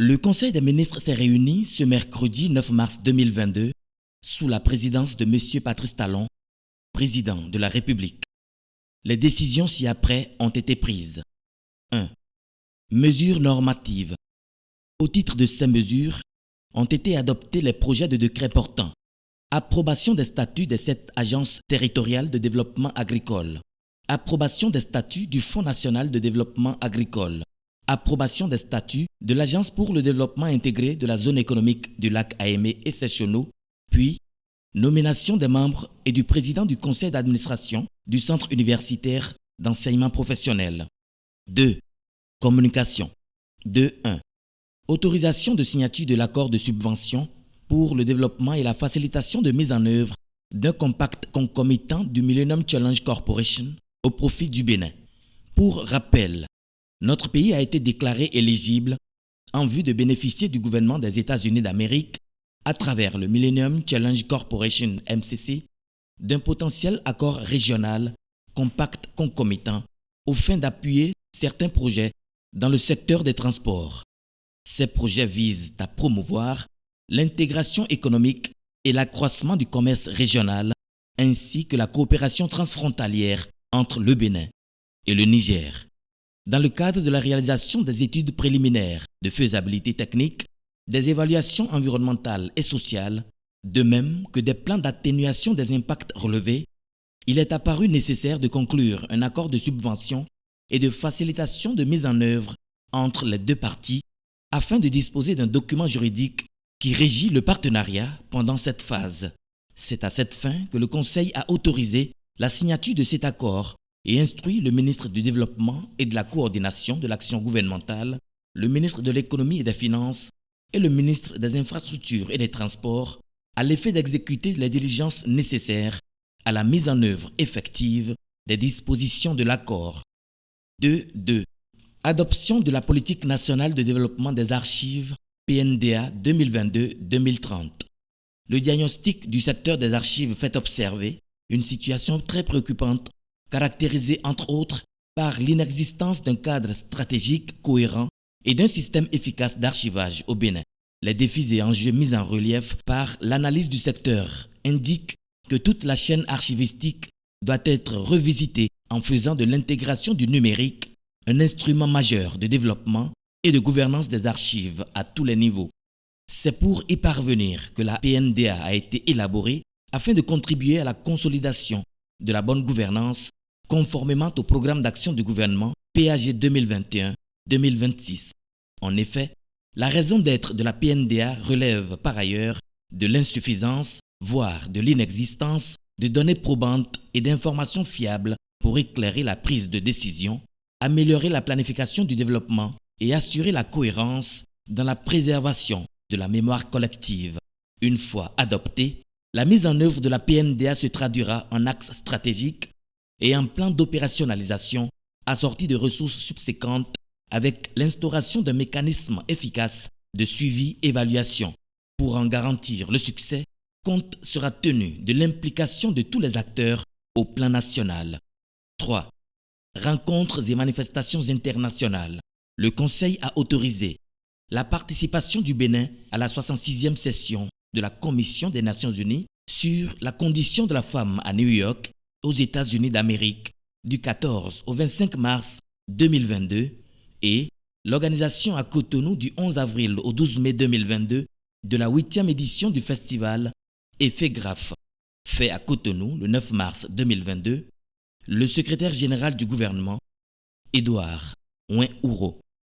Le Conseil des ministres s'est réuni ce mercredi 9 mars 2022 sous la présidence de M. Patrice Talon, président de la République. Les décisions ci-après ont été prises. 1. Mesures normatives. Au titre de ces mesures, ont été adoptés les projets de décret portant approbation des statuts des 7 agences territoriales de développement agricole, approbation des statuts du Fonds national de développement agricole, approbation des statuts de l'Agence pour le développement intégré de la zone économique du lac Aémé et Sécheneau, puis nomination des membres et du président du conseil d'administration du centre universitaire d'enseignement professionnel. 2. Communication. 2.1. Autorisation de signature de l'accord de subvention pour le développement et la facilitation de mise en œuvre d'un compact concomitant du Millennium Challenge Corporation au profit du Bénin. Pour rappel, notre pays a été déclaré éligible en vue de bénéficier du gouvernement des États-Unis d'Amérique à travers le Millennium Challenge Corporation MCC d'un potentiel accord régional compact concomitant aux fins d'appuyer certains projets dans le secteur des transports. Ces projets visent à promouvoir l'intégration économique et l'accroissement du commerce régional ainsi que la coopération transfrontalière entre le Bénin et le Niger. Dans le cadre de la réalisation des études préliminaires de faisabilité technique, des évaluations environnementales et sociales, de même que des plans d'atténuation des impacts relevés, il est apparu nécessaire de conclure un accord de subvention et de facilitation de mise en œuvre entre les deux parties afin de disposer d'un document juridique qui régit le partenariat pendant cette phase. C'est à cette fin que le Conseil a autorisé la signature de cet accord et instruit le ministre du Développement et de la Coordination de l'action gouvernementale, le ministre de l'Économie et des Finances et le ministre des Infrastructures et des Transports à l'effet d'exécuter les diligences nécessaires à la mise en œuvre effective des dispositions de l'accord. 2.2. Adoption de la politique nationale de développement des archives PNDA 2022-2030. Le diagnostic du secteur des archives fait observer une situation très préoccupante caractérisée entre autres par l'inexistence d'un cadre stratégique cohérent et d'un système efficace d'archivage au Bénin. Les défis et enjeux mis en relief par l'analyse du secteur indiquent que toute la chaîne archivistique doit être revisitée en faisant de l'intégration du numérique un instrument majeur de développement et de gouvernance des archives à tous les niveaux. C'est pour y parvenir que la PNDA a été élaborée afin de contribuer à la consolidation de la bonne gouvernance conformément au programme d'action du gouvernement PAG 2021-2026. En effet, la raison d'être de la PNDA relève par ailleurs de l'insuffisance, voire de l'inexistence de données probantes et d'informations fiables pour éclairer la prise de décision, améliorer la planification du développement et assurer la cohérence dans la préservation de la mémoire collective. Une fois adoptée, la mise en œuvre de la PNDA se traduira en axe stratégique et en plan d'opérationnalisation assorti de ressources subséquentes avec l'instauration d'un mécanisme efficace de suivi-évaluation. Pour en garantir le succès, compte sera tenu de l'implication de tous les acteurs au plan national. 3. Rencontres et manifestations internationales. Le Conseil a autorisé la participation du Bénin à la 66e session de la Commission des Nations Unies sur la condition de la femme à New York, aux États-Unis d'Amérique, du 14 au 25 mars 2022 et l'organisation à Cotonou du 11 avril au 12 mai 2022 de la 8e édition du festival Effet Graphe, fait à Cotonou le 9 mars 2022, le secrétaire général du gouvernement, Édouard Ouin-Ouro.